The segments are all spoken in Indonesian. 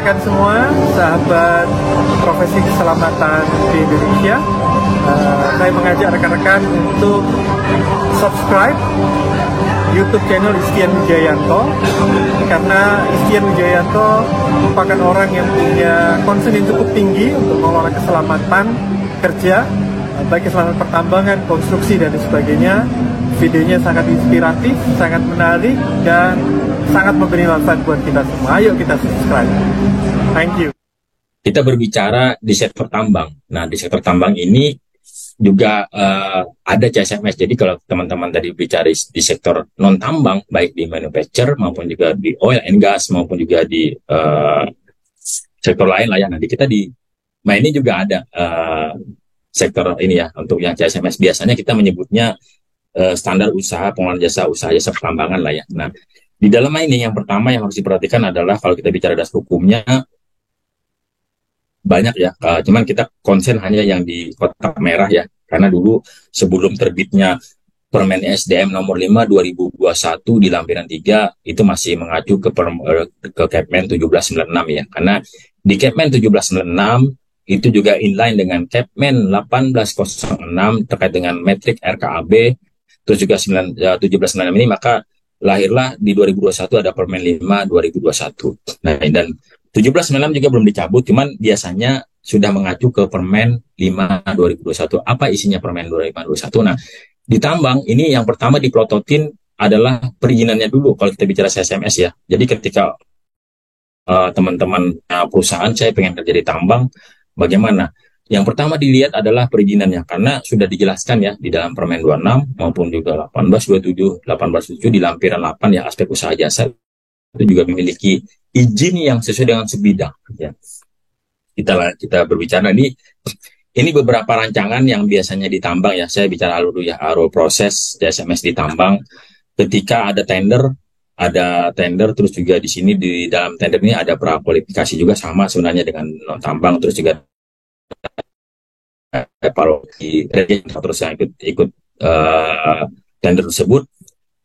rekan-rekan semua, sahabat profesi keselamatan di Indonesia. Saya mengajak rekan-rekan untuk subscribe YouTube channel Istian Wijayanto, karena Istian Wijayanto merupakan orang yang punya concern yang cukup tinggi untuk mengelola keselamatan kerja, baik keselamatan pertambangan, konstruksi, dan sebagainya. Videonya sangat inspiratif, sangat menarik, dan sangat memberi manfaat buat kita semua. Ayo kita subscribe. Thank you. Kita berbicara di sektor tambang. Nah, di sektor tambang ini juga ada CSMS. Jadi kalau teman-teman tadi bicara di sektor non-tambang, baik di manufacture maupun juga di oil and gas maupun juga di sektor lain lah ya. Nanti kita ini juga ada sektor ini ya, untuk yang CSMS. Biasanya kita menyebutnya standar usaha pengelolaan usaha jasa pertambangan lah ya. Nah, di dalam ini yang pertama yang harus diperhatikan adalah kalau kita bicara dasar hukumnya banyak ya, cuman kita konsen hanya yang di kotak merah ya, karena dulu sebelum terbitnya Permen SDM nomor 5 2021 di lampiran 3 itu masih mengacu ke Kepmen 1796 ya, karena di Kepmen 1796 itu juga inline dengan Kepmen 1806 terkait dengan metrik RKAB, terus juga 1796 ini, maka lahirlah di 2021 ada Permen 5 2021. Nah, dan 1796 juga belum dicabut, cuman biasanya sudah mengacu ke Permen 5 2021. Apa isinya Permen 5 2021? Nah, di tambang ini yang pertama dipelototin adalah perizinannya dulu kalau kita bicara CSMS ya. Jadi ketika teman-teman perusahaan saya pengen kerja di tambang, bagaimana? Yang pertama dilihat adalah perizinannya, karena sudah dijelaskan ya di dalam Permen 26 maupun juga 1827 di lampiran 8 ya, aspek usaha jasa itu juga memiliki izin yang sesuai dengan sebidang ya. Kita berbicara ini beberapa rancangan yang biasanya ditambang ya. Saya bicara alur dulu ya, alur proses CSMS di tambang. Ketika ada tender terus juga di sini di dalam tender ini ada prakualifikasi juga, sama sebenarnya dengan non tambang, terus juga evaluasi terus yang ikut tender tersebut.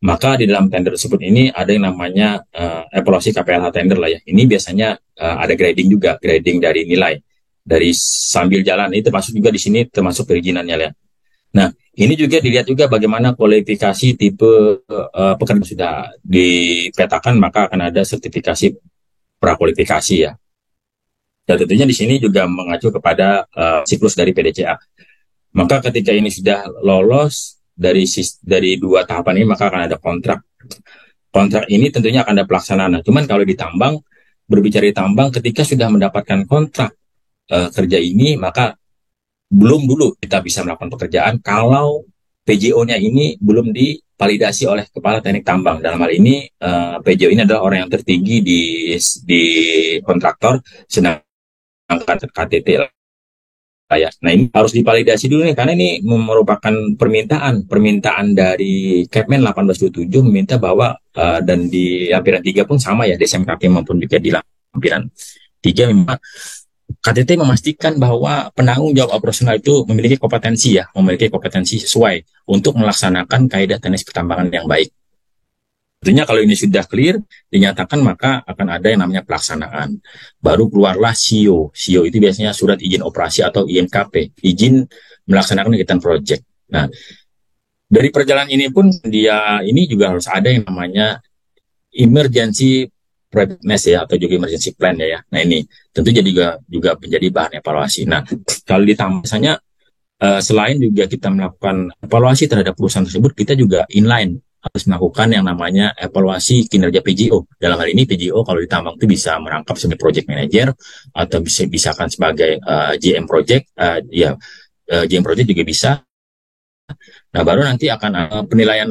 Maka di dalam tender tersebut ini ada yang namanya evaluasi KPLH tender lah ya. Ini biasanya ada grading juga, grading dari nilai dari sambil jalan. Ini termasuk juga di sini termasuk perizinannya ya. Nah, ini juga dilihat juga bagaimana kualifikasi tipe pekerja sudah dipetakan, maka akan ada sertifikasi prakualifikasi ya. Dan tentunya di sini juga mengacu kepada siklus dari PDCA. Maka ketika ini sudah lolos dari dua tahapan ini, maka akan ada kontrak. Kontrak ini tentunya akan ada pelaksanaan. Nah, cuman kalau di tambang, berbicara di tambang, ketika sudah mendapatkan kontrak kerja ini, maka belum dulu kita bisa melakukan pekerjaan kalau PJO-nya ini belum divalidasi oleh Kepala Teknik Tambang. Dalam hal ini PJO ini adalah orang yang tertinggi di kontraktor, sedangkan KTT lah ya. Nah, ini harus divalidasi dulu nih, karena ini merupakan permintaan dari Kepmen 1827 meminta bahwa dan di lampiran 3 pun sama ya, di SMKP maupun juga di lampiran 3 memang KTT memastikan bahwa penanggung jawab operasional itu memiliki kompetensi sesuai untuk melaksanakan kaidah teknis pertambangan yang baik. Tentunya kalau ini sudah clear, dinyatakan, maka akan ada yang namanya pelaksanaan. Baru keluarlah SIO. SIO itu biasanya surat izin operasi atau IMKP, izin melaksanakan kegiatan proyek. Nah, dari perjalanan ini pun ini juga harus ada yang namanya emergency preparedness ya, atau juga emergency plan ya. Nah, ini tentu juga menjadi bahan evaluasi. Nah, kalau ditambah misalnya selain juga kita melakukan evaluasi terhadap perusahaan tersebut, kita juga inline harus melakukan yang namanya evaluasi kinerja PJO. Dalam hal ini PJO kalau di tambang itu bisa merangkap sebagai project manager atau bisa kan sebagai GM project, GM project juga bisa. Nah, baru nanti akan penilaian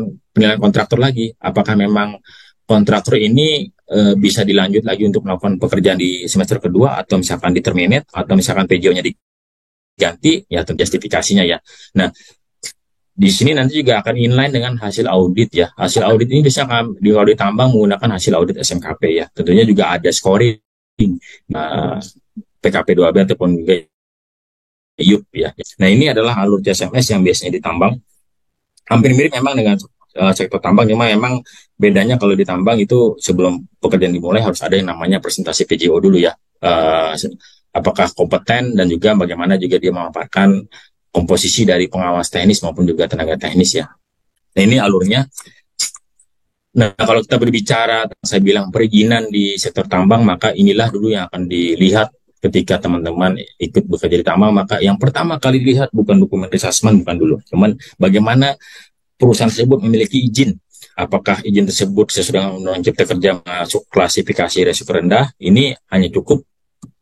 kontraktor lagi, apakah memang kontraktor ini bisa dilanjut lagi untuk melakukan pekerjaan di semester kedua, atau misalkan di terminate, atau misalkan PJO-nya diganti ya, tentu justifikasinya ya. Nah, di sini nanti juga akan inline dengan hasil audit ya. Hasil audit ini bisa di audit tambang menggunakan hasil audit SMKP ya. Tentunya juga ada scoring PKP 2B ataupun juga IUP ya. Nah, ini adalah alur CSMS yang biasanya ditambang. Hampir mirip memang dengan sektor tambang, cuma memang bedanya kalau di tambang itu sebelum pekerjaan dimulai harus ada yang namanya presentasi PJO dulu ya. uh, apakah kompeten dan juga bagaimana juga dia memaparkan komposisi dari pengawas teknis maupun juga tenaga teknis ya. Nah, ini alurnya. Nah, kalau kita berbicara, saya bilang perizinan di sektor tambang, maka inilah dulu yang akan dilihat ketika teman-teman ikut bekerja di tambang. Maka yang pertama kali dilihat bukan dokumen assessment, bukan dulu. Cuman bagaimana perusahaan tersebut memiliki izin. Apakah izin tersebut sesuai dengan Undang-Undang Cipta Kerja masuk klasifikasi risiko rendah? Ini hanya cukup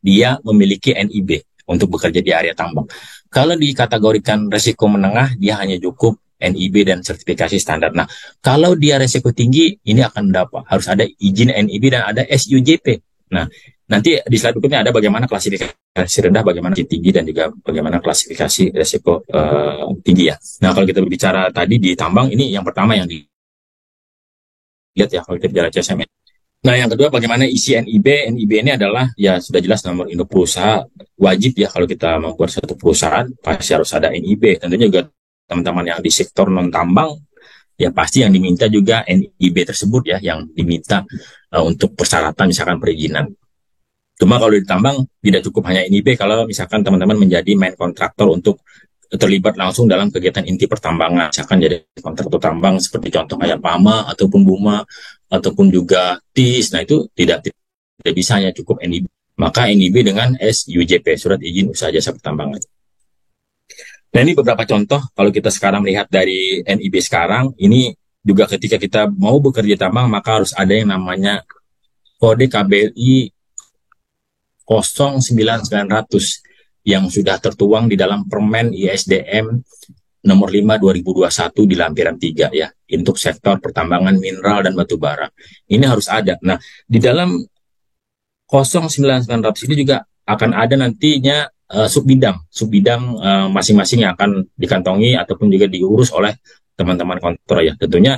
dia memiliki NIB untuk bekerja di area tambang. Kalau dikategorikan risiko menengah, dia hanya cukup NIB dan sertifikasi standar. Nah, kalau dia risiko tinggi, ini akan dapat harus ada izin NIB dan ada SUJP. Nah, nanti di slide berikutnya ada bagaimana klasifikasi rendah, bagaimana tinggi, dan juga bagaimana klasifikasi risiko tinggi ya. Nah, kalau kita berbicara tadi di tambang, ini yang pertama yang dilihat ya, kalau kita bicara CSM. Nah, yang kedua bagaimana isi NIB. NIB ini adalah ya sudah jelas nomor induk perusahaan. Wajib ya kalau kita membuat satu perusahaan pasti harus ada NIB. Tentunya juga teman-teman yang di sektor non-tambang ya pasti yang diminta juga NIB tersebut ya, yang diminta untuk persyaratan misalkan perizinan. Cuma kalau di tambang tidak cukup hanya NIB kalau misalkan teman-teman menjadi main kontraktor untuk terlibat langsung dalam kegiatan inti pertambangan, misalkan jadi kontraktor tambang seperti contoh kayak PAMA ataupun BUMA ataupun juga TIS. Nah, itu tidak bisa hanya cukup NIB. Maka NIB dengan SUJP, surat izin usaha jasa pertambangan. Nah, ini beberapa contoh kalau kita sekarang melihat dari NIB sekarang, ini juga ketika kita mau bekerja tambang maka harus ada yang namanya kode KBLI 09900 yang sudah tertuang di dalam Permen ISDM nomor 5 2021 di lampiran 3 ya, untuk sektor pertambangan mineral dan batu bara. Ini harus ada. Nah, di dalam 09900 ini juga akan ada nantinya subbidang masing-masing yang akan dikantongi ataupun juga diurus oleh teman-teman kontraktor ya. Tentunya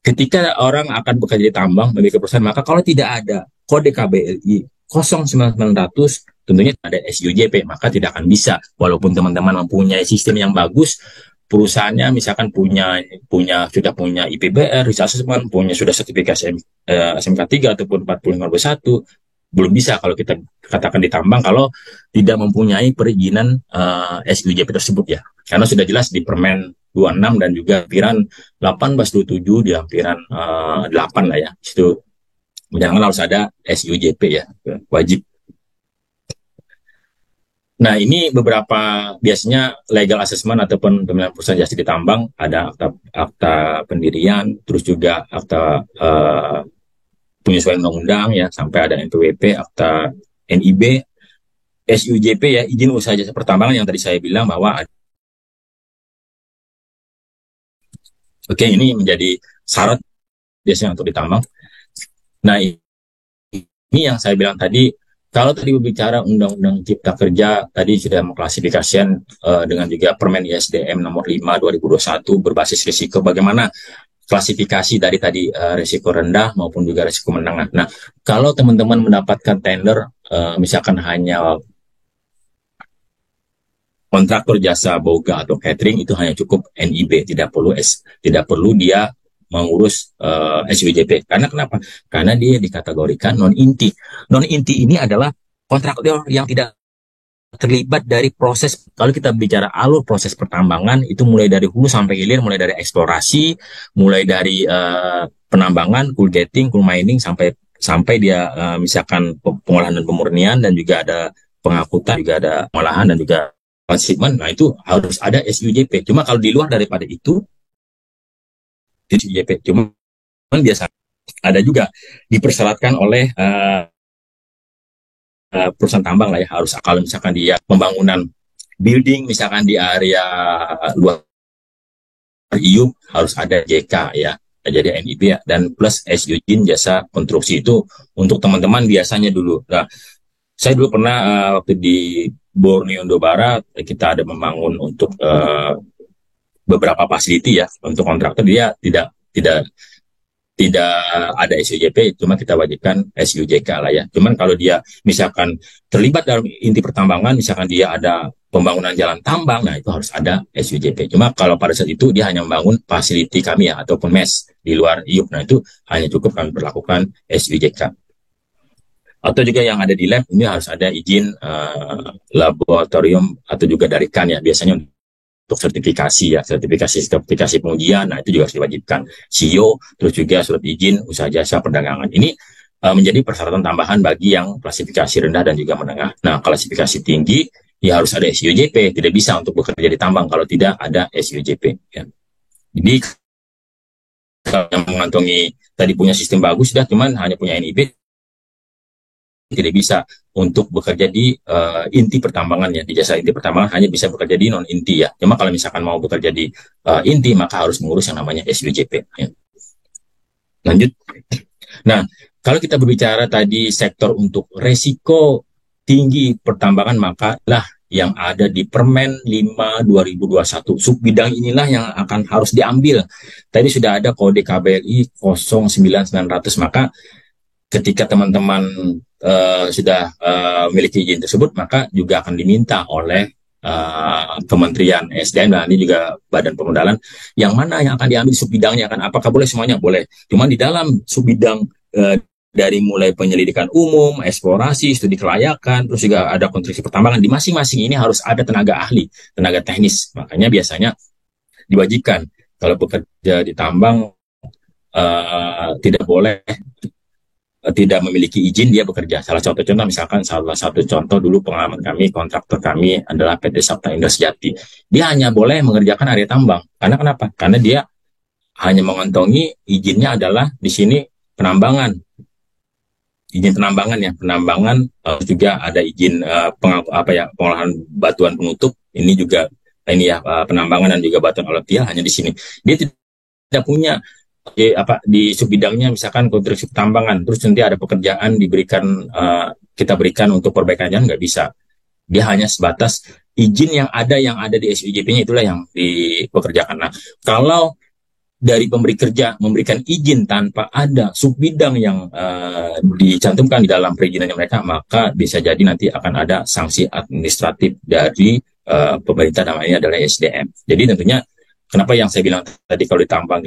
ketika orang akan bekerja di tambang memiliki perusahaan, maka kalau tidak ada kode KBLI 09900 tentunya ada SUJP, maka tidak akan bisa. Walaupun teman-teman mempunyai sistem yang bagus, perusahaannya misalkan sudah punya IPBR, risk assessment, sudah sertifikasi SMK 3 ataupun 4521, belum bisa kalau kita katakan di tambang kalau tidak mempunyai perizinan SUJP tersebut ya. Karena sudah jelas di Permen 26 dan juga lampiran 1827 di lampiran 8 lah ya. Itu jangan harus ada SUJP ya, wajib. Nah, ini beberapa biasanya legal assessment ataupun pemilihan perusahaan jasa di tambang, ada akta pendirian, terus juga akta penyesuaian undang-undang ya, sampai ada NPWP, akta NIB, SUJP ya, izin usaha jasa pertambangan yang tadi saya bilang bahwa ada. Oke, ini menjadi syarat biasanya untuk ditambang. Nah, ini yang saya bilang tadi, kalau tadi berbicara Undang-Undang Cipta Kerja, tadi sudah mengklasifikasikan dengan juga Permen ISDM nomor 5 2021 berbasis risiko, bagaimana klasifikasi dari tadi risiko rendah maupun juga risiko menengah. Nah, kalau teman-teman mendapatkan tender, misalkan hanya kontraktor jasa boga atau catering, itu hanya cukup NIB, tidak perlu dia mengurus SUJP. Karena kenapa? Karena dia dikategorikan non-inti. Non-inti ini adalah kontraktor yang tidak terlibat dari proses. Kalau kita bicara alur proses pertambangan, itu mulai dari hulu sampai hilir, mulai dari eksplorasi, mulai dari penambangan, coal getting, coal mining, sampai dia misalkan pengolahan dan pemurnian, dan juga ada pengangkutan, juga ada pengolahan dan juga shipment. Nah, itu harus ada SUJP. Cuma kalau di luar daripada itu SUJP. Cuma biasa ada juga dipersyaratkan oleh perusahaan tambang lah ya, harus kalau misalkan dia pembangunan building misalkan di area luar IUP harus ada JK ya, jadi NIB ya, dan plus SUJIN jasa konstruksi. Itu untuk teman-teman biasanya dulu. Nah, saya dulu pernah waktu di Borneo Barat kita ada membangun untuk beberapa fasiliti ya, untuk kontraktor dia tidak ada SUJP, cuma kita wajibkan SUJK lah ya. Cuman kalau dia misalkan terlibat dalam inti pertambangan, misalkan dia ada pembangunan jalan tambang, nah itu harus ada SUJP. Cuma kalau pada saat itu dia hanya membangun fasiliti kami ya, ataupun MES di luar IUP, nah itu hanya cukup kami berlakukan SUJK. Atau juga yang ada di lab ini harus ada izin laboratorium atau juga dari KAN ya, biasanya untuk sertifikasi ya, sertifikasi pengujian, nah itu juga harus diwajibkan. SIO, terus juga surat izin usaha jasa perdagangan. Ini menjadi persyaratan tambahan bagi yang klasifikasi rendah dan juga menengah. Nah, klasifikasi tinggi ya harus ada SIOJP, tidak bisa untuk bekerja di tambang kalau tidak ada SIOJP. Ya. Jadi kalau yang mengantongi tadi punya sistem bagus, sudah cuman hanya punya NIB, tidak bisa untuk bekerja di inti pertambangan ya, di jasa inti pertambangan hanya bisa bekerja di non inti ya. Cuma kalau misalkan mau bekerja di inti maka harus mengurus yang namanya SUJP ya. Lanjut. Nah, kalau kita berbicara tadi sektor untuk resiko tinggi pertambangan, maka lah yang ada di Permen 5 2021. Subbidang inilah yang akan harus diambil. Tadi sudah ada kode KBRI 09900, maka ketika teman-teman sudah memiliki izin tersebut, maka juga akan diminta oleh Kementerian SDM dan ini juga Badan Pemodalan yang mana yang akan diambil subbidangnya, kan apakah boleh semuanya? Boleh. Cuman di dalam subbidang dari mulai penyelidikan umum, eksplorasi, studi kelayakan, terus juga ada konstruksi pertambangan, di masing-masing ini harus ada tenaga ahli, tenaga teknis. Makanya biasanya diwajibkan kalau bekerja di tambang tidak boleh tidak memiliki izin dia bekerja. Salah satu contoh dulu pengalaman kami, kontraktor kami adalah PT Sabta Indah Sejati. Dia hanya boleh mengerjakan area tambang. Karena kenapa? Karena dia hanya mengantongi izinnya adalah di sini penambangan. Izin penambangan ya, penambangan juga ada izin pengolahan batuan penutup. Ini juga penambangan dan juga batuan aluvial hanya di sini. Dia tidak punya di subbidangnya misalkan konstruksi tambangan, terus nanti ada pekerjaan kita berikan untuk perbaikan jalan, nggak bisa. Dia hanya sebatas izin yang ada di SUJP-nya itulah yang dipekerjakan. Nah, kalau dari pemberi kerja memberikan izin tanpa ada subbidang yang dicantumkan di dalam perizinannya mereka, maka bisa jadi nanti akan ada sanksi administratif dari pemerintah, namanya adalah SDM. Jadi tentunya kenapa yang saya bilang tadi kalau ditambang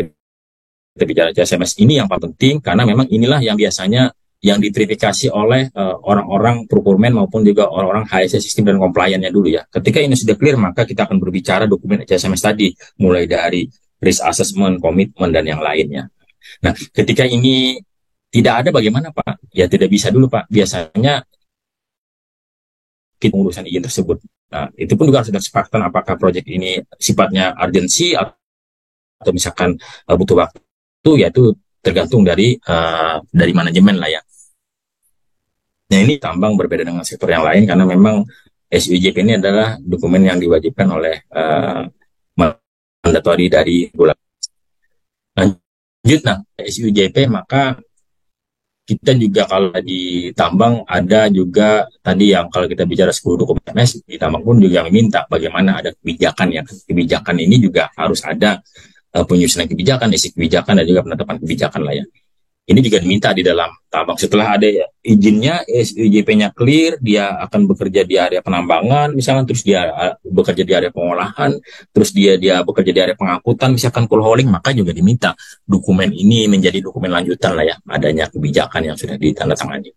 kita bicara CSMS ini yang paling penting, karena memang inilah yang biasanya yang diverifikasi oleh orang-orang procurement maupun juga orang-orang HSE sistem dan compliance-nya dulu ya. Ketika ini sudah clear, maka kita akan berbicara dokumen CSMS tadi, mulai dari risk assessment, komitmen, dan yang lainnya. Nah, ketika ini tidak ada, bagaimana Pak? Ya tidak bisa dulu Pak. Biasanya kita urusan izin tersebut. Nah, itu pun juga harus ada kesepakatan apakah proyek ini sifatnya urgensi atau misalkan butuh waktu. Itu tergantung dari manajemen lah ya. Nah, ini tambang berbeda dengan sektor yang lain karena memang SUJP ini adalah dokumen yang diwajibkan oleh mandatori dari regulator. Lanjut, nah SUJP maka kita juga kalau di tambang ada juga tadi yang kalau kita bicara 10 dokumen MS, di tambang pun juga meminta bagaimana ada kebijakan ya. Kebijakan ini juga harus ada penyusunan kebijakan, isi kebijakan, dan juga penetapan kebijakan lah ya. Ini juga diminta di dalam tambang. Setelah ada izinnya, SUJP-nya clear, dia akan bekerja di area penambangan, misalnya, terus dia bekerja di area pengolahan, terus dia bekerja di area pengangkutan, misalkan coal hauling, maka juga diminta dokumen ini menjadi dokumen lanjutan lah ya, adanya kebijakan yang sudah ditandatangani.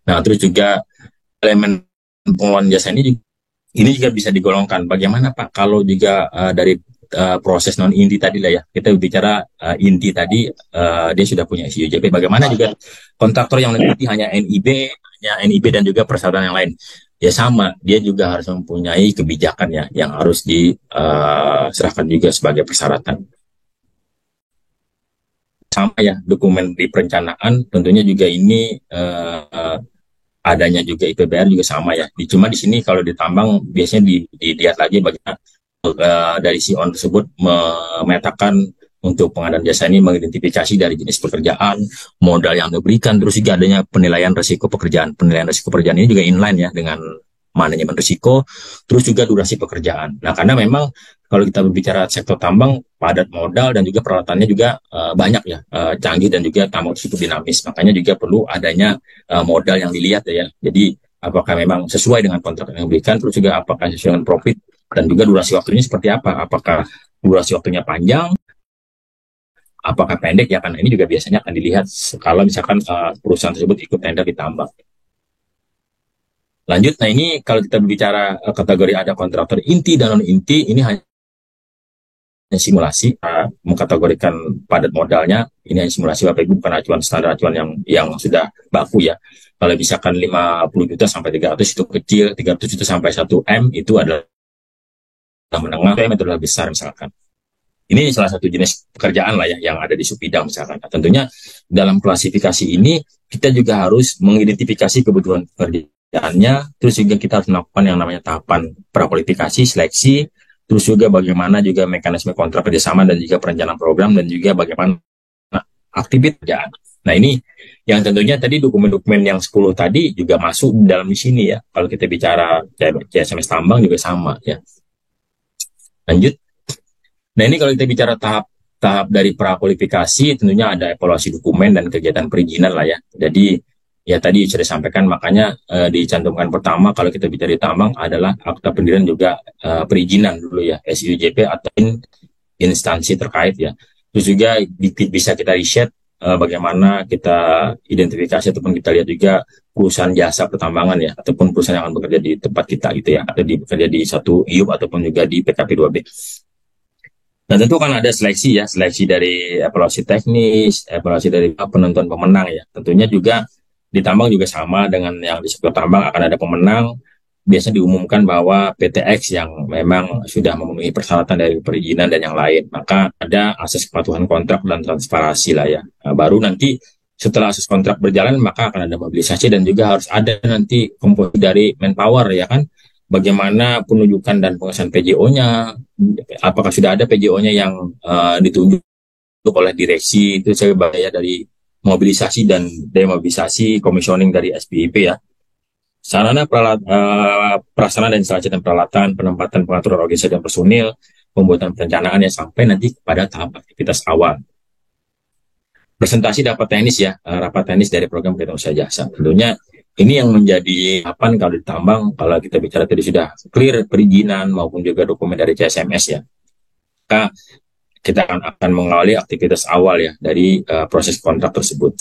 Nah, terus juga elemen pengelolaan jasa ini juga bisa digolongkan. Bagaimana Pak kalau juga dari proses non inti tadi lah ya, kita bicara inti tadi dia sudah punya SUJP, bagaimana juga kontraktor yang nanti hanya NIB dan juga persyaratan yang lain ya, sama dia juga harus mempunyai kebijakan ya yang harus diserahkan juga sebagai persyaratan. Sama ya, dokumen di perencanaan tentunya juga ini adanya juga IPBR juga sama ya. Cuma di sini kalau ditambang biasanya dilihat lagi bagaimana dari si on tersebut memetakan untuk pengadaan jasa ini, mengidentifikasi dari jenis pekerjaan, modal yang diberikan, terus juga adanya penilaian risiko pekerjaan. Penilaian risiko pekerjaan ini juga inline ya dengan manajemen risiko, terus juga durasi pekerjaan. Nah, karena memang kalau kita berbicara sektor tambang, padat modal dan juga peralatannya juga banyak ya, canggih dan juga tambang cukup dinamis. Makanya juga perlu adanya modal yang dilihat ya. Jadi apakah memang sesuai dengan kontrak yang diberikan, terus juga apakah sesuai dengan profit, dan juga durasi waktunya seperti apa. Apakah durasi waktunya panjang, apakah pendek ya, karena ini juga biasanya akan dilihat kalau misalkan perusahaan tersebut ikut tender di tambang. Lanjut, nah ini kalau kita berbicara kategori ada kontraktor inti dan non inti, ini hanya simulasi, mengkategorikan padat modalnya, ini hanya simulasi Bapak Ibu, bukan acuan standar, acuan yang sudah baku ya. Kalau misalkan 50 juta sampai 300 itu kecil, 300 juta sampai 1 M itu adalah menengah, M itu adalah besar misalkan. Ini salah satu jenis pekerjaan lah ya yang ada di subbidang misalkan. Nah, tentunya dalam klasifikasi ini kita juga harus mengidentifikasi kebutuhan pekerjaannya, terus juga kita harus melakukan yang namanya tahapan prakualifikasi, seleksi, terus juga bagaimana juga mekanisme kontrak kerjasama dan juga perencanaan program dan juga bagaimana aktivitas kerjaan. Nah ini yang tentunya tadi dokumen-dokumen yang 10 tadi juga masuk dalam di sini ya. Kalau kita bicara CSMS tambang juga sama ya. Lanjut. Nah ini kalau kita bicara tahap dari prakualifikasi, tentunya ada evaluasi dokumen dan kegiatan perizinan lah ya. Jadi ya tadi sudah disampaikan, makanya dicantumkan pertama kalau kita bicara di tambang adalah akta pendirian juga perizinan dulu ya, SUJP atau instansi terkait ya. Terus juga bisa kita riset bagaimana kita identifikasi ataupun kita lihat juga perusahaan jasa pertambangan ya, ataupun perusahaan yang akan bekerja di tempat kita gitu ya, atau bekerja di satu IUP ataupun juga di PKP 2B. Nah tentu kan ada seleksi ya, seleksi dari evaluasi teknis, evaluasi dari penentuan pemenang ya. Tentunya juga di tambang juga sama dengan yang di sektor tambang, akan ada pemenang. Biasanya diumumkan bahwa PTX yang memang sudah memenuhi persyaratan dari perizinan dan yang lain. Maka ada asas kepatuhan kontrak dan transparansi lah ya. Nah, baru nanti setelah asas kontrak berjalan maka akan ada mobilisasi dan juga harus ada nanti komposisi dari manpower ya kan. Bagaimana penunjukan dan pengesahan PJO-nya, apakah sudah ada PJO-nya yang ditunjuk oleh direksi, itu saya bayar dari mobilisasi dan demobilisasi, komisioning dari SPIP ya. Sarana prasarana dan installasi dan peralatan, penempatan pengaturan organisasi dan personil, pembuatan perencanaan yang sampai nanti pada tahap aktivitas awal. Presentasi dapat teknis ya, rapat teknis dari program kegiatan usaha jasa. Tentunya ini yang menjadi kalau ditambang, kalau kita bicara tadi sudah clear perizinan maupun juga dokumen dari CSMS ya. Maka kita akan mengawali aktivitas awal ya dari proses kontrak tersebut.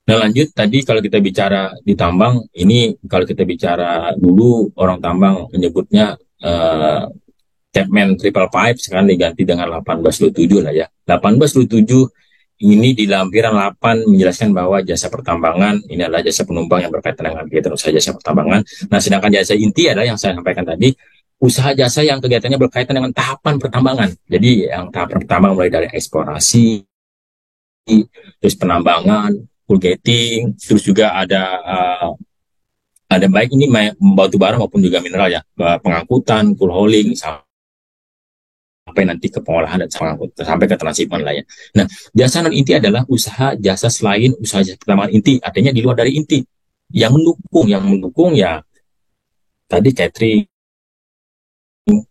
Nah lanjut, tadi kalau kita bicara di tambang, ini kalau kita bicara dulu orang tambang menyebutnya Chapman Triple Pipe, sekarang diganti dengan 1827 lah ya. 1827 ini di lampiran 8 menjelaskan bahwa jasa pertambangan ini adalah jasa penumpang yang berkaitan dengan kegiatan usaha jasa pertambangan. Nah, sedangkan jasa inti adalah yang saya sampaikan tadi, usaha jasa yang kegiatannya berkaitan dengan tahapan pertambangan. Jadi yang tahapan pertambangan mulai dari eksplorasi, terus penambangan, coal getting, terus juga ada baik ini batu bara maupun juga mineral ya, pengangkutan, coal hauling, sampai nanti ke pengolahan dan sampai ke transhipment lah ya. Nah, jasa non inti adalah usaha jasa selain usaha jasa pertambangan inti, artinya di luar dari inti. Yang mendukung ya tadi catering,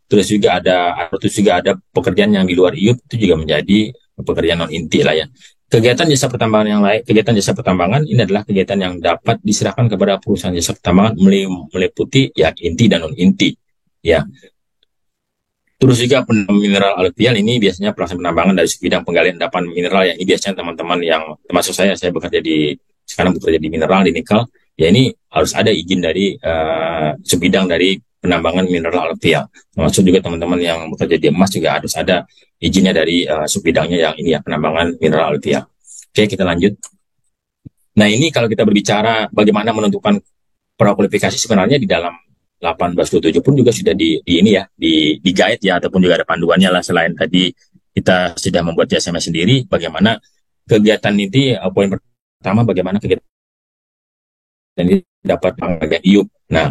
terus juga ada pekerjaan yang di luar IUP, itu juga menjadi pekerjaan non inti lah ya. Kegiatan jasa pertambangan yang lain, kegiatan jasa pertambangan ini adalah kegiatan yang dapat diserahkan kepada perusahaan jasa pertambangan meliputi ya inti dan non inti ya. Terus juga mineral aluvial ini biasanya pelaksanaan penambangan dari bidang penggalian endapan mineral yang ini biasanya teman-teman yang termasuk saya sekarang bekerja di mineral di nikel ya, ini harus ada izin dari sebidang dari penambangan mineral aluvial. Termasuk juga teman-teman yang bekerja di emas juga harus ada izinnya dari subbidangnya yang ini ya, penambangan mineral aluvial. Oke, kita lanjut. Nah ini kalau kita berbicara bagaimana menentukan prakualifikasi, sebenarnya di dalam 1827 pun juga sudah di guide ya, ataupun juga ada panduannya lah. Selain tadi kita sudah membuat CSMS sendiri, bagaimana kegiatan ini, poin pertama bagaimana kegiatan ini dapat mengagak IUP. Nah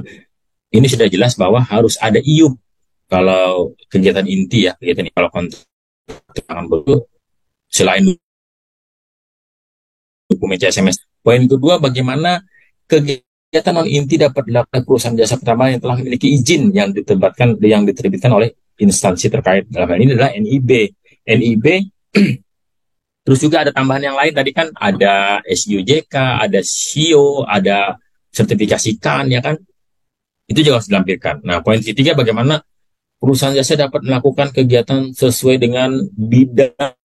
ini sudah jelas bahwa harus ada IUP kalau kegiatan inti ya, kegiatan ini kalau kontrak selain dokumen CSMS. Poin kedua, bagaimana kegiatan non inti dapat dilakukan perusahaan jasa pertambangan yang telah memiliki izin yang diterbitkan oleh instansi terkait. Dalam hal ini adalah NIB. Terus juga ada tambahan yang lain tadi kan, ada SUJK, ada SIO, ada sertifikasi KAN ya kan. Itu juga harus dilampirkan. Nah, poin ketiga, bagaimana perusahaan jasa dapat melakukan kegiatan sesuai dengan bidang,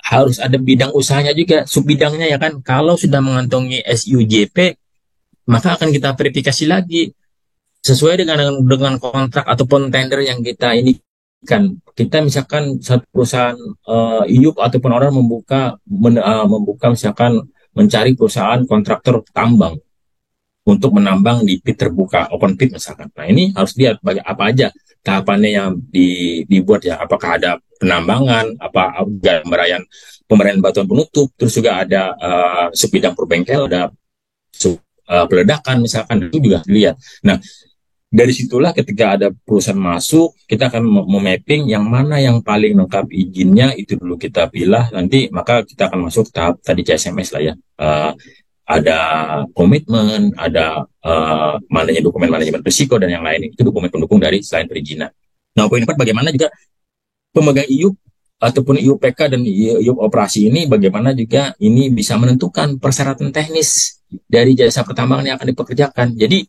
harus ada bidang usahanya juga, subbidangnya ya kan. Kalau sudah mengantongi SUJP, maka akan kita verifikasi lagi sesuai dengan kontrak ataupun tender yang kita ini kan. Kita misalkan satu perusahaan IUP ataupun orang membuka misalkan mencari perusahaan kontraktor tambang untuk menambang di pit terbuka, open pit misalkan. Nah, ini harus lihat apa aja tahapannya yang dibuat ya. Apakah ada penambangan, apa gambaran pemberian batuan penutup, terus juga ada sebidang perbengkel, ada peledakan misalkan, itu juga dilihat. Nah, dari situlah ketika ada perusahaan masuk, kita akan memapping yang mana yang paling lengkap izinnya, itu dulu kita pilih, nanti maka kita akan masuk tahap tadi CSMS lah ya. Ada komitmen, ada dokumen manajemen risiko, dan yang lain itu dokumen pendukung dari selain perizinan. Nah, poin 4, bagaimana juga pemegang IUP ataupun IUPK dan IUP operasi ini, bagaimana juga ini bisa menentukan persyaratan teknis dari jasa pertambangan yang akan dipekerjakan. Jadi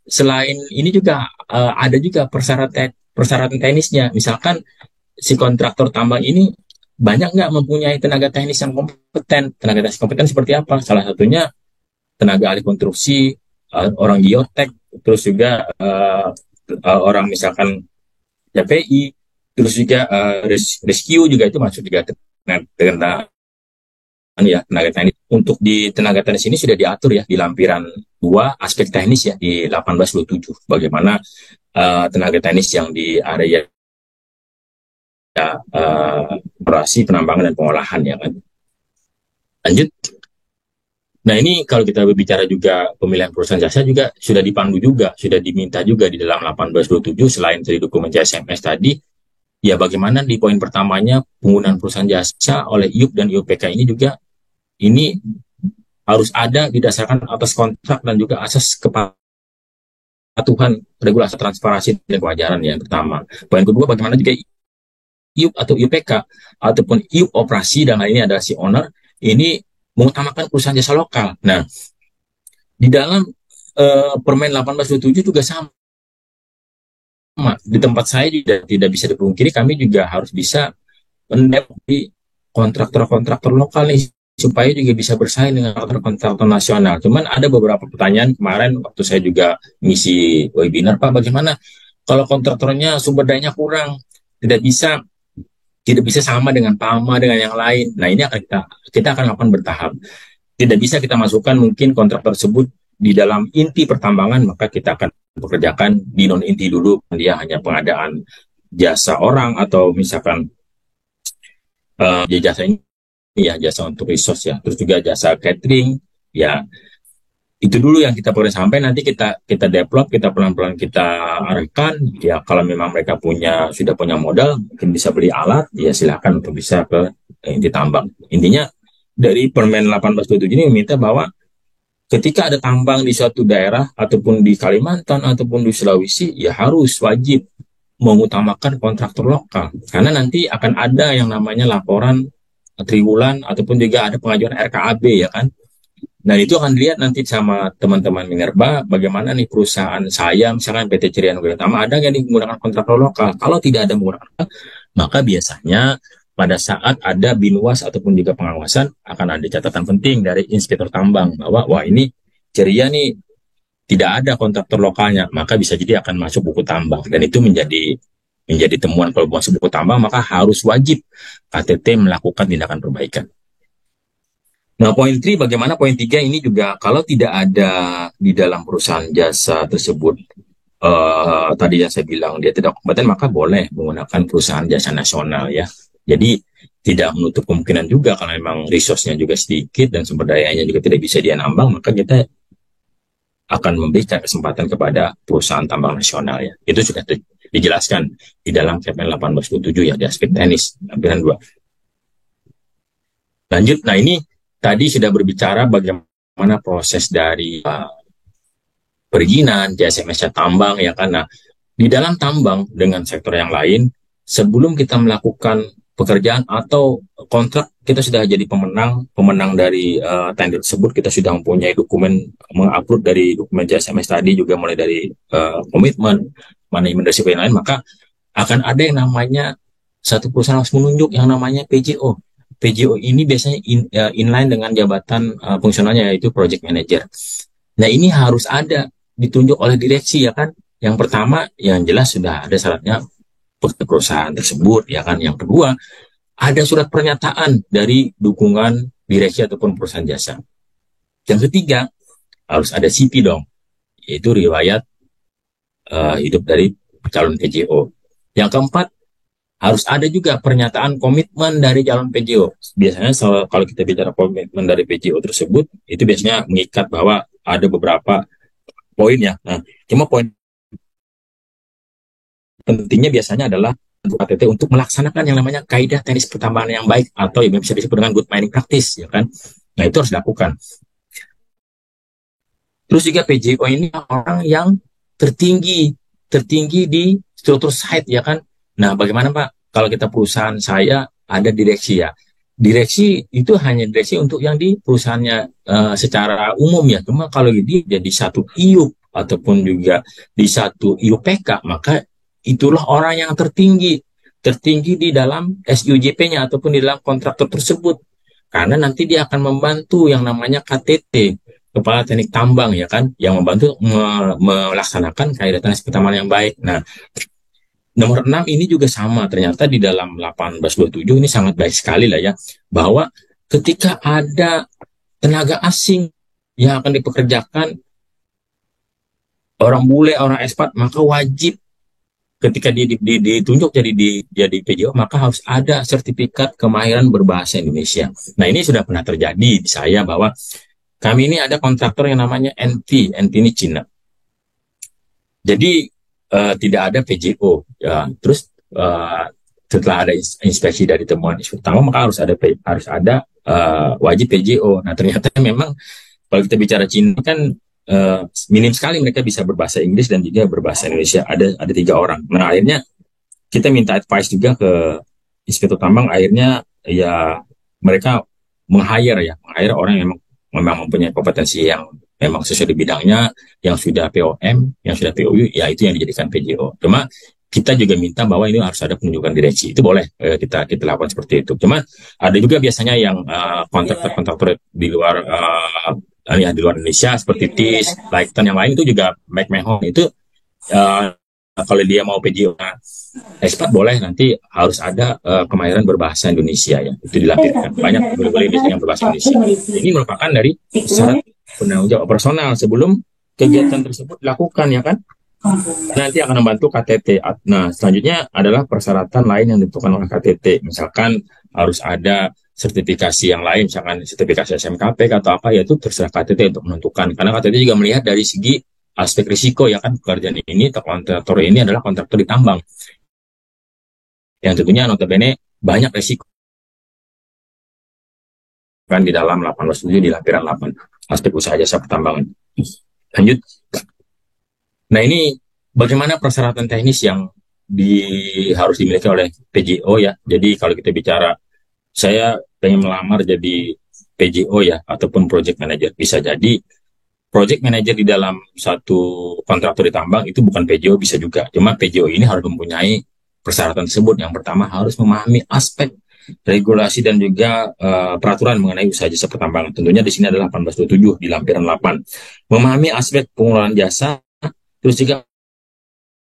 selain ini juga ada juga persyaratan teknisnya. Misalkan si kontraktor tambang ini banyak nggak mempunyai tenaga teknis yang kompeten. Tenaga teknis kompeten seperti apa? Salah satunya tenaga ahli konstruksi, orang geotek, terus juga orang misalkan TPI, terus juga rescue juga itu masuk juga dengan ya tenaga teknis. Untuk di tenaga teknis ini sudah diatur ya di lampiran 2 aspek teknis ya di 1827, bagaimana tenaga teknis yang di area operasi penambangan dan pengolahan ya kan. Lanjut. Nah, ini kalau kita berbicara juga pemilihan perusahaan jasa juga sudah dipandu juga, sudah diminta juga di dalam 1827 selain dari dokumen CSMS tadi. Ya, bagaimana di poin pertamanya penggunaan perusahaan jasa oleh IUP dan IUPK ini juga ini harus ada didasarkan atas kontrak dan juga asas kepatuhan regulasi transparansi dan kewajaran yang pertama. Poin kedua, bagaimana juga IUP atau IUPK ataupun IUP operasi dan lainnya adalah si owner ini mengutamakan perusahaan jasa lokal. Nah, di dalam Permen 1827 juga sama. Di tempat saya juga tidak bisa dipungkiri, kami juga harus bisa mendepi kontraktor-kontraktor lokal nih supaya juga bisa bersaing dengan kontraktor nasional. Cuman ada beberapa pertanyaan kemarin waktu saya juga ngisi webinar, Pak, bagaimana kalau kontraktornya sumber dayanya kurang, tidak bisa sama dengan PAMA dengan yang lain. Nah, ini akan kita akan lakukan bertahap. Tidak bisa kita masukkan mungkin kontrak tersebut di dalam inti pertambangan, maka kita akan pekerjakan di non inti dulu. Dia hanya pengadaan jasa orang atau misalkan jasa ini ya jasa untuk resource ya, terus juga jasa catering ya, itu dulu yang kita perlu sampai nanti kita develop, kita pelan-pelan kita arahkan ya. Kalau memang mereka sudah punya modal, mungkin bisa beli alat ya, silakan untuk bisa ke inti tambang. Intinya dari Permen 1827 ini meminta bahwa ketika ada tambang di suatu daerah ataupun di Kalimantan ataupun di Sulawesi ya harus wajib mengutamakan kontraktor lokal, karena nanti akan ada yang namanya laporan triwulan ataupun juga ada pengajuan RKAB ya kan. Nah, itu akan dilihat nanti sama teman-teman Minerba bagaimana nih perusahaan saya misalkan PT Cerian Utama ada nggak nih menggunakan kontraktor lokal. Kalau tidak ada menggunakan, maka biasanya pada saat ada binwas ataupun juga pengawasan akan ada catatan penting dari inspektur tambang bahwa wah ini Ceria nih tidak ada kontraktor lokalnya, maka bisa jadi akan masuk buku tambang, dan itu menjadi temuan. Kalau masuk buku tambang maka harus wajib KTT melakukan tindakan perbaikan. Nah, poin 3, bagaimana poin 3 ini juga kalau tidak ada di dalam perusahaan jasa tersebut tadi yang saya bilang dia tidak kompeten, maka boleh menggunakan perusahaan jasa nasional ya. Jadi tidak menutup kemungkinan juga kalau memang resource-nya juga sedikit dan sumber dayanya juga tidak bisa dia nambang, maka kita akan memberikan kesempatan kepada perusahaan tambang nasional ya. Itu sudah dijelaskan di dalam Permen 1827 ya di aspek teknis lampiran 2. Lanjut, nah ini tadi sudah berbicara bagaimana proses dari perizinan, CSMS tambang ya, karena di dalam tambang dengan sektor yang lain, sebelum kita melakukan pekerjaan atau kontrak, kita sudah jadi pemenang dari tender tersebut, kita sudah mempunyai dokumen, mengupload dari dokumen CSMS tadi juga mulai dari komitmen, manajemen risiko yang lain, maka akan ada yang namanya satu perusahaan harus menunjuk yang namanya PJO. PJO ini biasanya inline dengan jabatan fungsionalnya yaitu project manager. Nah, ini harus ada ditunjuk oleh direksi ya kan. Yang pertama yang jelas sudah ada syaratnya perusahaan tersebut ya kan. Yang kedua, ada surat pernyataan dari dukungan direksi ataupun perusahaan jasa. Yang ketiga, harus ada CP dong, yaitu riwayat hidup dari calon PJO. Yang keempat, harus ada juga pernyataan komitmen dari calon PJO. Biasanya kalau kita bicara komitmen dari PJO tersebut, itu biasanya mengikat bahwa ada beberapa poin ya. Nah, cuma poin pentingnya biasanya adalah KTT untuk melaksanakan yang namanya kaidah teknis pertambangan yang baik atau yang bisa disebut dengan good mining practice ya kan. Nah, itu harus dilakukan. Terus juga PJO ini orang yang tertinggi di struktur site ya kan. Nah, bagaimana Pak kalau kita perusahaan saya ada direksi ya. Direksi itu hanya direksi untuk yang di perusahaannya secara umum ya. Cuma kalau dia jadi satu IUP ataupun juga di satu IUPK, maka itulah orang yang tertinggi di dalam SUJP-nya ataupun di dalam kontraktor tersebut. Karena nanti dia akan membantu yang namanya KTT, Kepala Teknik Tambang ya kan, yang membantu melaksanakan kaidah teknis pertambangan yang baik. Nah, nomor 6 ini juga sama, ternyata di dalam 1827 ini sangat baik sekali lah ya, bahwa ketika ada tenaga asing yang akan dipekerjakan, orang bule, orang ekspat, maka wajib ketika ditunjuk jadi PJO, maka harus ada sertifikat kemahiran berbahasa Indonesia. Nah, ini sudah pernah terjadi di saya bahwa kami ini ada kontraktor yang namanya NT ini Cina. Jadi tidak ada PJO. Ya. Terus setelah ada inspeksi dari temuan isu utama, maka harus ada wajib PJO. Nah, ternyata memang kalau kita bicara Cina kan minim sekali mereka bisa berbahasa Inggris dan juga berbahasa Indonesia. Ada 3 orang. Nah, akhirnya kita minta advice juga ke inspektur tambang. Akhirnya ya mereka meng-hire orang yang memang mempunyai kompetensi yang memang sesuai di bidangnya, yang sudah POM, yang sudah POU, ya itu yang dijadikan PJO. Cuma kita juga minta bahwa ini harus ada penunjukan direksi. Itu boleh kita lakukan seperti itu. Cuma ada juga biasanya yang kontraktor di luar di luar Indonesia seperti TIS, Lighton yang lain itu juga McMahon itu kalau dia mau PJO ekspat boleh, nanti harus ada kemahiran berbahasa Indonesia ya, itu dilampirkan. Banyak boleh yang berbahasa Indonesia. Ini merupakan dari syarat penanggung jawab operasional sebelum kegiatan tersebut dilakukan ya kan. Nanti akan membantu KTT. Nah, selanjutnya adalah persyaratan lain yang ditentukan oleh KTT. Misalkan harus ada sertifikasi yang lain, misalkan sertifikasi SMKP atau apa, yaitu terserah KTT untuk menentukan. Karena KTT juga melihat dari segi aspek risiko ya kan, pekerjaan ini atau kontraktor ini adalah kontraktor di tambang yang tentunya notabene banyak risiko kan di dalam 18.7 di lampiran 8 aspek usaha jasa pertambangan. Lanjut. Nah, ini bagaimana persyaratan teknis yang harus dimiliki oleh PJO ya. Jadi kalau kita bicara saya pengen melamar jadi PJO ya ataupun project manager, bisa jadi project manager di dalam satu kontraktor di tambang itu bukan PJO, bisa juga. Cuma PJO ini harus mempunyai persyaratan tersebut. Yang pertama harus memahami aspek regulasi dan juga peraturan mengenai usaha jasa pertambangan. Tentunya di sini adalah 1827 di lampiran 8. Memahami aspek pengelolaan jasa, terus juga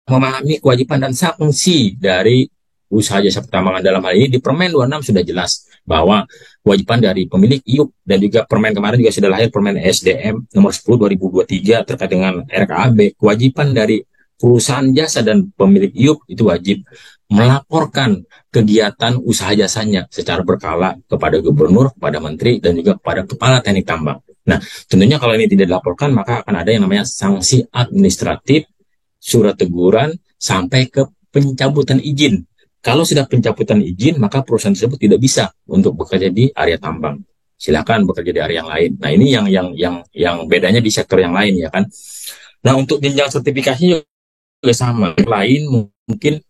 memahami kewajiban dan sanksi dari usaha jasa pertambangan. Dalam hal ini di Permen 26 sudah jelas bahwa kewajiban dari pemilik IUP, dan juga Permen kemarin juga sudah lahir, Permen SDM nomor 10 2023 terkait dengan RKAB, kewajiban dari perusahaan jasa dan pemilik IUP itu wajib melaporkan kegiatan usaha jasanya secara berkala kepada gubernur, kepada menteri, dan juga kepada kepala teknik tambang. Nah, tentunya kalau ini tidak dilaporkan, maka akan ada yang namanya sanksi administratif, surat teguran, sampai ke pencabutan izin. Kalau sudah pencabutan izin, maka perusahaan tersebut tidak bisa untuk bekerja di area tambang. Silakan bekerja di area yang lain. Nah, ini yang bedanya di sektor yang lain ya kan. Nah, untuk jenjang sertifikasinya juga sama. Lain mungkin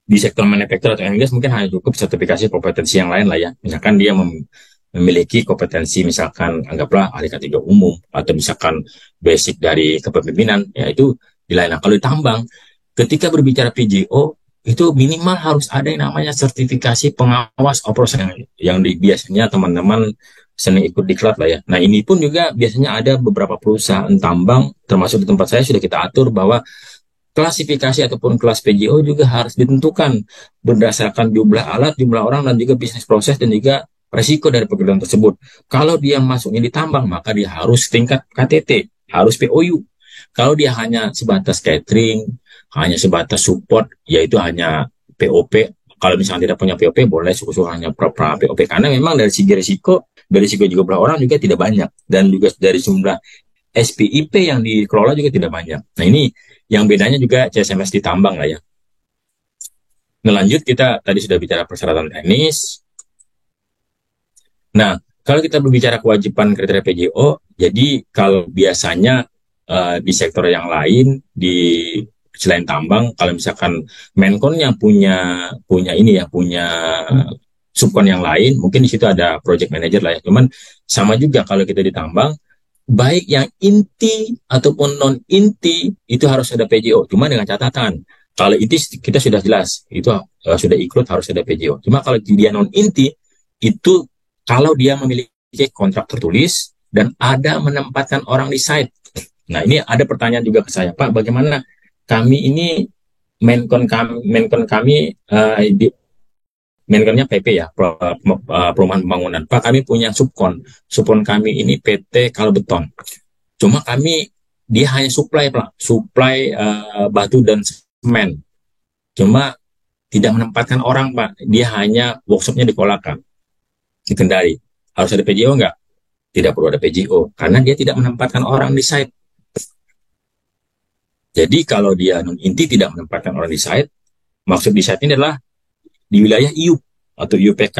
di sektor manufaktur atau gas mungkin hanya cukup sertifikasi kompetensi yang lain lah ya. Misalkan dia memiliki kompetensi, misalkan anggaplah ahli K3 umum, atau misalkan basic dari kepemimpinan, ya itu di lain. Nah, kalau di tambang, ketika berbicara PJO, itu minimal harus ada yang namanya sertifikasi pengawas operasional yang biasanya teman-teman senang ikut diklat lah ya. Nah ini pun juga biasanya ada beberapa perusahaan tambang, termasuk di tempat saya sudah kita atur bahwa klasifikasi ataupun kelas PJO juga harus ditentukan berdasarkan jumlah alat, jumlah orang, dan juga bisnis proses dan juga resiko dari pekerjaan tersebut. Kalau dia masuknya di tambang, maka dia harus tingkat KTT, harus POU. Kalau dia hanya sebatas catering, hanya sebatas support, yaitu hanya POP. Kalau misalnya tidak punya POP, boleh suku-suku hanya pra POP. Karena memang dari segi risiko, jumlah orang juga tidak banyak. Dan juga dari jumlah SPIP yang dikelola juga tidak banyak. Nah ini yang bedanya juga CSMS di tambang lah ya. Nah lanjut, kita tadi sudah bicara persyaratan teknis. Nah kalau kita berbicara kewajiban kriteria PJO, jadi kalau biasanya di sektor yang lain, di selain tambang, kalau misalkan Menkonnya punya ini ya, punya subkon yang lain, mungkin di situ ada project manager lah ya. Cuman sama juga kalau kita di tambang, baik yang inti ataupun non inti itu harus ada PJO. Cuma dengan catatan, kalau inti kita sudah jelas itu sudah ikut harus ada PJO. Cuma kalau dia non inti itu kalau dia memiliki kontrak tertulis dan ada menempatkan orang di site. Nah ini ada pertanyaan juga ke saya, Pak, bagaimana kami ini Menkon kami di Menkonnya PP ya, perumahan pembangunan. Pak, kami punya subkon kami ini PT Kalbeton. Cuma kami dia hanya supply Pak, supply batu dan semen. Cuma tidak menempatkan orang Pak, dia hanya workshopnya di Kolaka, di Kendari. Harus ada PJO enggak? Tidak perlu ada PJO, karena dia tidak menempatkan orang di site. Jadi kalau dia non inti tidak menempatkan orang di site, maksud di site ini adalah di wilayah IUP atau IUPK,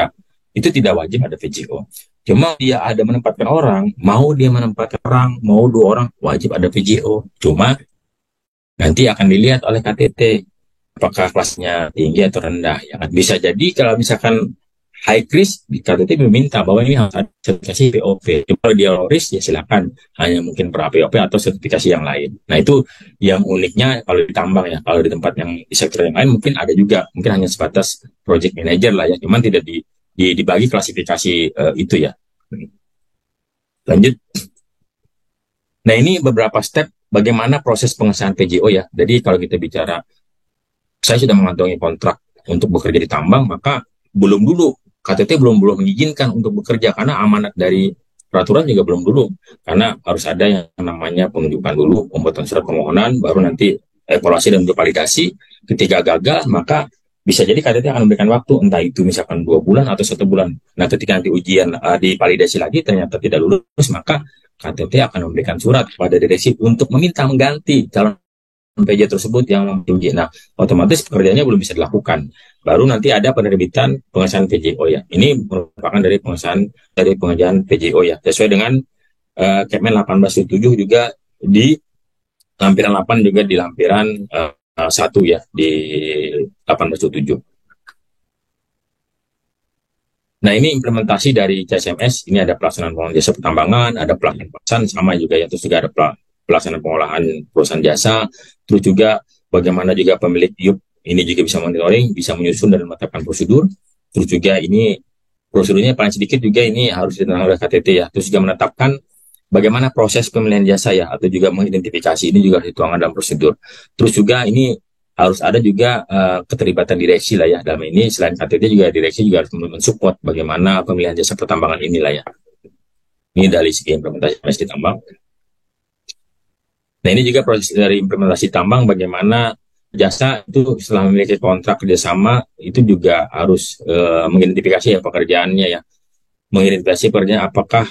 itu tidak wajib ada PJO. Cuma dia ada menempatkan orang, mau dia menempatkan orang, mau 2 orang, wajib ada PJO. Cuma nanti akan dilihat oleh KTT apakah kelasnya tinggi atau rendah. Ya kan? Bisa jadi kalau misalkan high risk, KTT meminta bahwa ini harus ada sertifikasi POP. Cuma kalau dia low risk, ya silakan. Hanya mungkin pra POP atau sertifikasi yang lain. Nah itu yang uniknya kalau di tambang ya. Kalau di tempat yang di sektor yang lain mungkin ada juga. Mungkin hanya sebatas project manager lah ya. Cuman tidak dibagi klasifikasi itu ya. Lanjut. Nah ini beberapa step bagaimana proses pengesahan PJO ya. Jadi kalau kita bicara, saya sudah mengantongi kontrak untuk bekerja di tambang, maka belum dulu KTT belum mengizinkan untuk bekerja karena amanat dari peraturan juga belum dulu, karena harus ada yang namanya penunjukan dulu, pembuatan surat permohonan, baru nanti evaluasi dan validasi. Ketika gagal, maka bisa jadi KTT akan memberikan waktu, entah itu misalkan 2 bulan atau 1 bulan. Nah ketika nanti ujian divalidasi lagi ternyata tidak lulus, maka KTT akan memberikan surat kepada direksi untuk meminta mengganti calon PJ tersebut yang tinggi. Nah, otomatis pekerjaannya belum bisa dilakukan. Baru nanti ada penerbitan pengesahan PJO ya. Ini merupakan dari pengesahan PJO ya. Sesuai dengan Kepmen 1877 juga di lampiran 8 juga di lampiran 1 ya di 1877. Nah, ini implementasi dari CSMS. Ini ada pelaksanaan pengolahan jasa pertambangan, ada pelaksanaan pesan sama juga ya. Terus juga ada pelaksanaan pengolahan perusahaan jasa, terus juga bagaimana juga pemilik IUP ini juga bisa monitoring, bisa menyusun dan menetapkan prosedur. Terus juga ini prosedurnya paling sedikit juga ini harus ditangani oleh KTT ya. Terus juga menetapkan bagaimana proses pemilihan jasa ya, atau juga mengidentifikasi, ini juga harus dituangkan dalam prosedur. Terus juga ini harus ada juga keterlibatan direksi lah ya. Dalam ini selain KTT juga direksi juga harus mensupport bagaimana pemilihan jasa pertambangan inilah ya. Ini dari segi implementasi di tambang. Nah ini juga proses dari implementasi tambang, bagaimana jasa itu setelah memiliki kontrak kerjasama itu juga harus mengidentifikasi ya pekerjaannya ya, mengidentifikasi pekerjaan apakah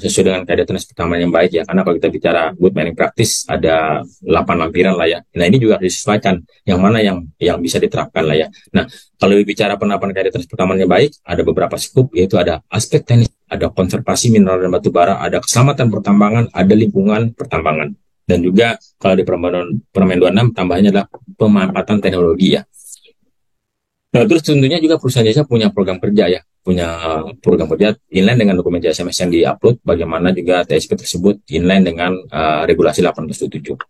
sesuai dengan kaidah teknis pertambangan yang baik ya, karena kalau kita bicara good mining practice ada 8 lampiran lah ya. Nah ini juga harus disesuaikan yang mana yang bisa diterapkan lah ya. Nah kalau bicara penerapan kaidah teknis pertambangan yang baik, ada beberapa skup, yaitu ada aspek teknis, ada konservasi mineral dan batu bara, ada keselamatan pertambangan, ada lingkungan pertambangan. Dan juga kalau di Permen 26 tambahannya adalah pemanfaatan teknologi ya. Nah, terus tentunya juga perusahaan jasa punya program kerja ya, punya program kerja inline dengan dokumen CSMS yang di-upload, bagaimana juga TSP tersebut inline dengan regulasi 1877.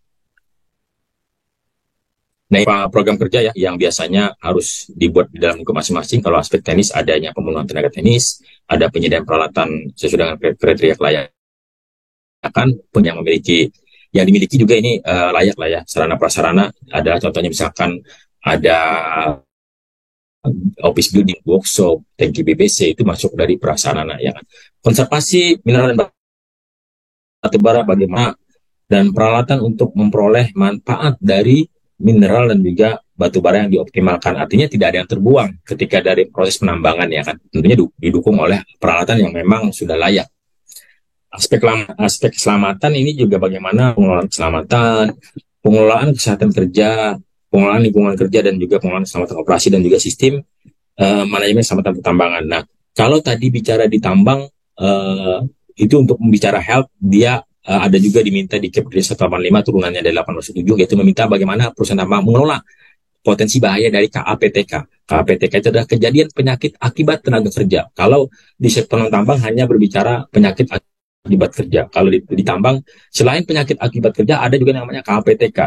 Nah, program kerja ya yang biasanya harus dibuat di dalam lingkup masing-masing. Kalau aspek teknis adanya pembunuhan tenaga teknis, ada penyediaan peralatan sesuai dengan kriteria kelayakan, yang memiliki yang dimiliki juga ini layak lah ya, sarana prasarana ada contohnya misalkan ada office building, workshop, tangki BBC itu masuk dari prasarana ya kan. Konservasi mineral dan batu bara bagaimana dan peralatan untuk memperoleh manfaat dari mineral dan juga batu bara yang dioptimalkan. Artinya tidak ada yang terbuang ketika dari proses penambangan ya kan. Tentunya didukung oleh peralatan yang memang sudah layak. Aspek keselamatan ini juga bagaimana pengelolaan keselamatan, pengelolaan kesehatan kerja, pengelolaan lingkungan kerja dan juga pengelolaan keselamatan operasi dan juga sistem manajemen keselamatan pertambangan. Nah, kalau tadi bicara di tambang itu untuk membicara health, dia ada juga diminta di Kepres 185 turunannya dari 807, yaitu meminta bagaimana perusahaan tambang mengelola potensi bahaya dari KAPTK. KAPTK itu adalah kejadian penyakit akibat tenaga kerja. Kalau di sektor tambang hanya berbicara penyakit akibat kerja. Kalau di tambang, selain penyakit akibat kerja, ada juga namanya KAPTK,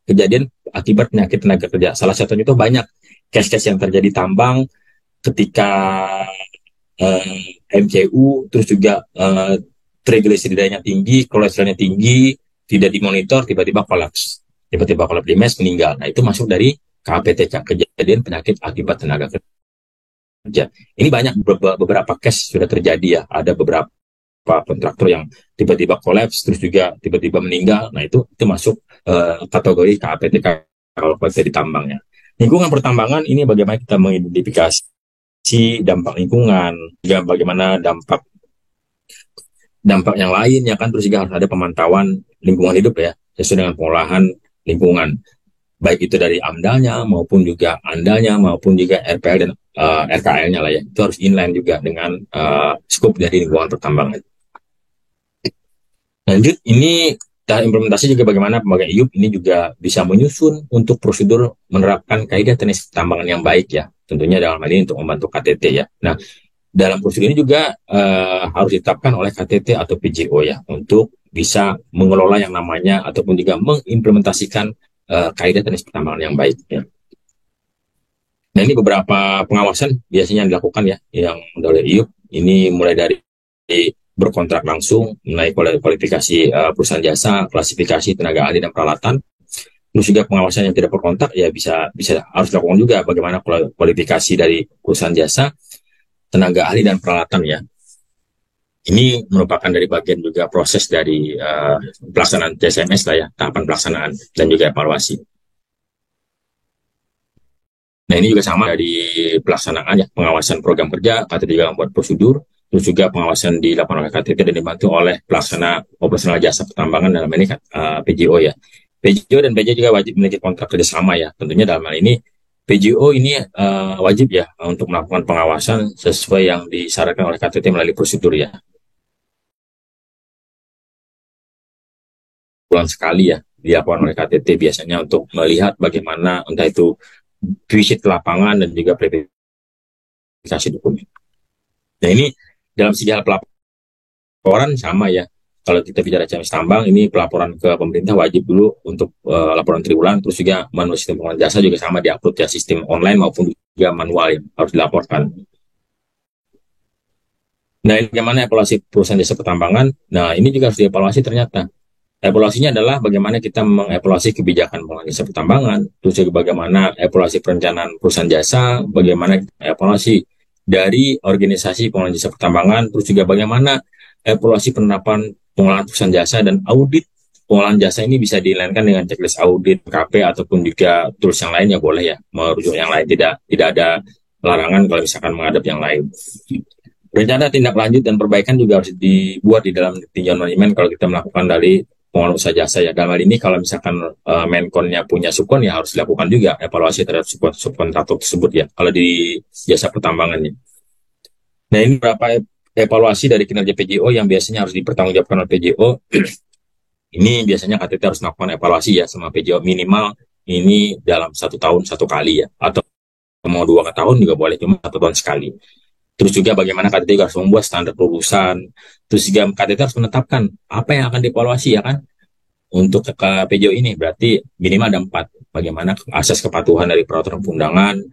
kejadian akibat penyakit tenaga kerja. Salah satunya itu banyak case-case yang terjadi tambang ketika MCU, terus juga triglyceridanya tinggi, kolesterolnya tinggi, tidak dimonitor, tiba-tiba kolaps di mes, meninggal. Nah, itu masuk dari KAPTK, kejadian penyakit akibat tenaga kerja. Ini banyak beberapa case sudah terjadi ya. Ada beberapa kontraktor yang tiba-tiba kolaps, terus juga tiba-tiba meninggal. Nah, itu masuk kategori KAPTK kalau di tambangnya. Lingkungan pertambangan ini bagaimana kita mengidentifikasi dampak lingkungan, juga bagaimana dampak yang lain ya kan, terus juga harus ada pemantauan lingkungan hidup ya, sesuai dengan pengolahan lingkungan, baik itu dari AMDAL-nya maupun juga ANDAL-nya maupun juga RPL dan RKL-nya lah ya, itu harus inline juga dengan skop dari lingkungan pertambangan. Lanjut, ini implementasi juga bagaimana pembagian IUP ini juga bisa menyusun untuk prosedur menerapkan kaidah teknis pertambangan yang baik ya, tentunya dalam hal ini untuk membantu KTT ya. Nah, dalam prosedur ini juga harus ditetapkan oleh KTT atau PJO ya, untuk bisa mengelola yang namanya ataupun juga mengimplementasikan kaidah teknis pertambangan yang baik ya. Nah, ini beberapa pengawasan biasanya yang dilakukan ya, yang oleh IUP ini mulai dari berkontrak langsung, mulai kualifikasi perusahaan jasa, klasifikasi tenaga ahli dan peralatan, terus juga pengawasan yang tidak berkontrak ya bisa harus dilakukan juga, bagaimana kualifikasi dari perusahaan jasa, tenaga ahli dan peralatan ya. Ini merupakan dari bagian juga proses dari pelaksanaan TSMS lah ya, tahapan pelaksanaan dan juga evaluasi. Nah, ini juga sama dari pelaksanaan ya, pengawasan program kerja, KTT juga membuat prosedur, terus juga pengawasan dilakukan oleh KTT dan dibantu oleh pelaksana operasional jasa pertambangan dalam ini PJO ya. PJO dan PJ juga wajib memiliki kontrak kerjasama ya. Tentunya dalam hal ini PJO ini wajib ya untuk melakukan pengawasan sesuai yang disyaratkan oleh KTT melalui prosedur ya. Bulan sekali ya dilakukan oleh KTT biasanya untuk melihat bagaimana entah itu visit ke lapangan dan juga verifikasi dokumen. Nah, ini dalam segi hal pelaporan sama ya. Kalau kita bicara CMS tambang, ini pelaporan ke pemerintah wajib dulu untuk laporan triwulan, terus juga manual sistem pengelolaan jasa juga sama diupload ya, sistem online maupun juga manual yang harus dilaporkan. Nah, ini bagaimana evaluasi perusahaan jasa pertambangan? Nah, ini juga harus dievaluasi ternyata. Evaluasinya adalah bagaimana kita mengevaluasi kebijakan pengelolaan jasa pertambangan, terus juga bagaimana evaluasi perencanaan perusahaan jasa, bagaimana evaluasi dari organisasi pengelolaan jasa pertambangan, terus juga bagaimana evaluasi penerapan pengelolaan perusahaan jasa, dan audit pengelolaan jasa ini bisa dilainkan dengan checklist audit KP ataupun juga tools yang lainnya boleh ya, merujuk yang lain, tidak ada larangan kalau misalkan menghadap yang lain. Rencana tindak lanjut dan perbaikan juga harus dibuat di dalam tinjauan manajemen kalau kita melakukan dari pengelolaan usaha jasa ya. Dalam hal ini kalau misalkan Menkonnya punya subkon ya harus dilakukan juga evaluasi terhadap subkontraktor tersebut ya, kalau di jasa pertambangannya. Nah, ini beberapa evaluasi dari kinerja PJO yang biasanya harus dipertanggungjawabkan oleh PJO. Ini biasanya KTT harus melakukan evaluasi ya sama PJO minimal ini dalam 1 tahun 1 kali ya, atau mau 2 tahun juga boleh, cuma 1 tahun sekali. Terus juga bagaimana KTT harus membuat standar lulusan. Terus juga KTT harus menetapkan apa yang akan dievaluasi ya kan. Untuk PJO ini berarti minimal ada 4. Bagaimana asas kepatuhan dari peraturan perundangan,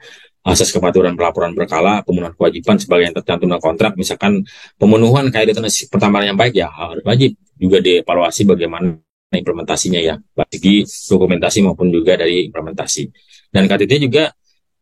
asas kepatuhan pelaporan berkala, pemenuhan kewajiban sebagai yang tercantum dalam kontrak, misalkan pemenuhan kaidah teknis pertambangan yang baik ya harus wajib juga dievaluasi bagaimana implementasinya ya, baik segi dokumentasi maupun juga dari implementasi. Dan KTT juga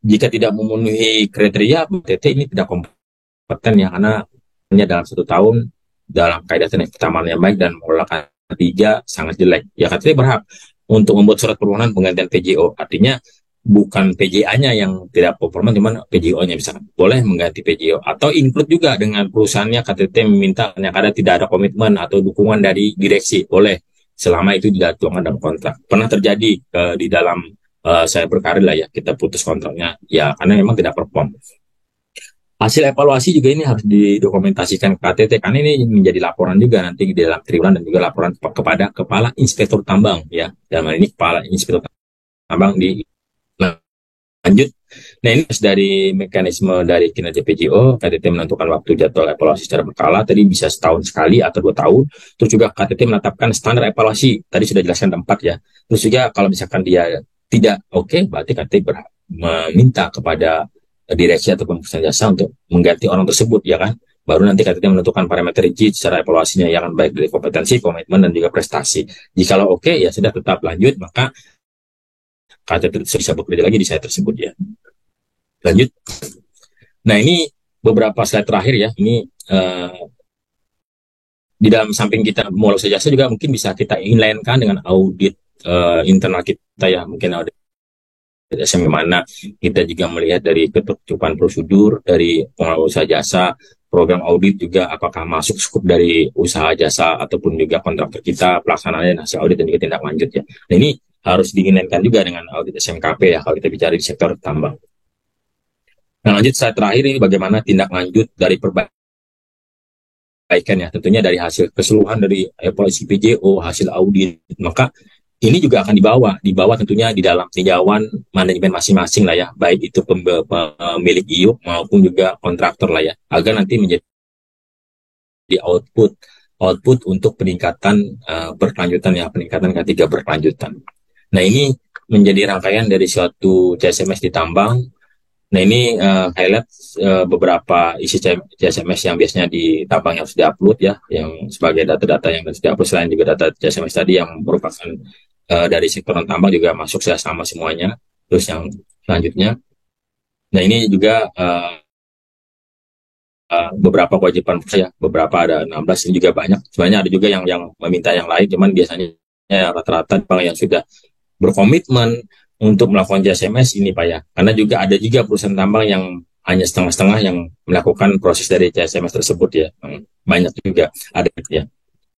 jika tidak memenuhi kriteria, KTT ini tidak kompeten ya, karena hanya dalam 1 tahun dalam kaidah teknis pertambangan yang baik dan mengelola K3 sangat jelek. Ya KTT berhak untuk membuat surat permohonan penggantian PJO, artinya bukan PJA-nya yang tidak performa, cuman PJO-nya misalkan boleh mengganti PJO atau include juga dengan perusahaannya. KTT meminta yang ada tidak ada komitmen atau dukungan dari direksi, boleh selama itu tidak tuangkan dalam kontrak. Pernah terjadi di dalam saya berkarir lah ya, kita putus kontraknya ya karena memang tidak perform. Hasil evaluasi juga ini harus didokumentasikan ke KTT karena ini menjadi laporan juga nanti di dalam triwulan dan juga laporan kepada Kepala Inspektur Tambang ya. Dalam hal ini Kepala Inspektur Tambang di lanjut. Nah ini dari mekanisme dari kinerja PJO, KTT menentukan waktu jadwal evaluasi secara berkala, tadi bisa setahun sekali atau 2 tahun. Terus juga KTT menetapkan standar evaluasi, tadi sudah jelaskan 4 ya. Terus juga kalau misalkan dia tidak oke, berarti KTT meminta kepada direksi ataupun perusahaan jasa untuk mengganti orang tersebut ya kan. Baru nanti KTT menentukan parameter rigid secara evaluasinya yang baik dari kompetensi, komitmen, dan juga prestasi. Jikalau oke, ya sudah tetap lanjut, maka KTT bisa bekerja lagi di site tersebut ya. Lanjut. Nah ini beberapa slide terakhir ya. Ini di dalam samping kita mau usaha jasa juga mungkin bisa kita inline-kan dengan audit internal kita ya. Mungkin audit SM mana kita juga melihat dari ketertiban prosedur dari pengelola usaha jasa, program audit juga apakah masuk skup dari usaha jasa ataupun juga kontraktor kita, pelaksanaannya hasil audit dan juga tindak lanjut ya. Nah ini harus diinginkan juga dengan audit SMKP ya kalau kita bicara di sektor tambang. Nah lanjut slide terakhir ini bagaimana tindak lanjut dari perbaikan ya, tentunya dari hasil keseluruhan dari evaluasi PJO, hasil audit, maka ini juga akan dibawa tentunya di dalam tinjauan manajemen masing-masing lah ya, baik itu pemilik IUP maupun juga kontraktor lah ya, agar nanti menjadi output untuk peningkatan berkelanjutan ya, peningkatan K3 berkelanjutan. Nah ini menjadi rangkaian dari suatu CSMS di tambang. Nah ini highlight beberapa isi CSMS yang biasanya di tambang yang harus diupload ya, yang sebagai data-data yang harus diupload, selain juga data CSMS tadi yang merupakan dari sektor tambang juga masuk sama semuanya. Terus yang selanjutnya, nah ini juga beberapa kewajiban saya, beberapa ada 16, ini juga banyak. Sebenarnya ada juga yang meminta yang lain, cuman biasanya rata-rata bank yang sudah berkomitmen untuk melakukan CSMS ini Pak ya. Karena juga ada juga perusahaan tambang yang hanya setengah-setengah yang melakukan proses dari CSMS tersebut ya. Banyak juga ada ya.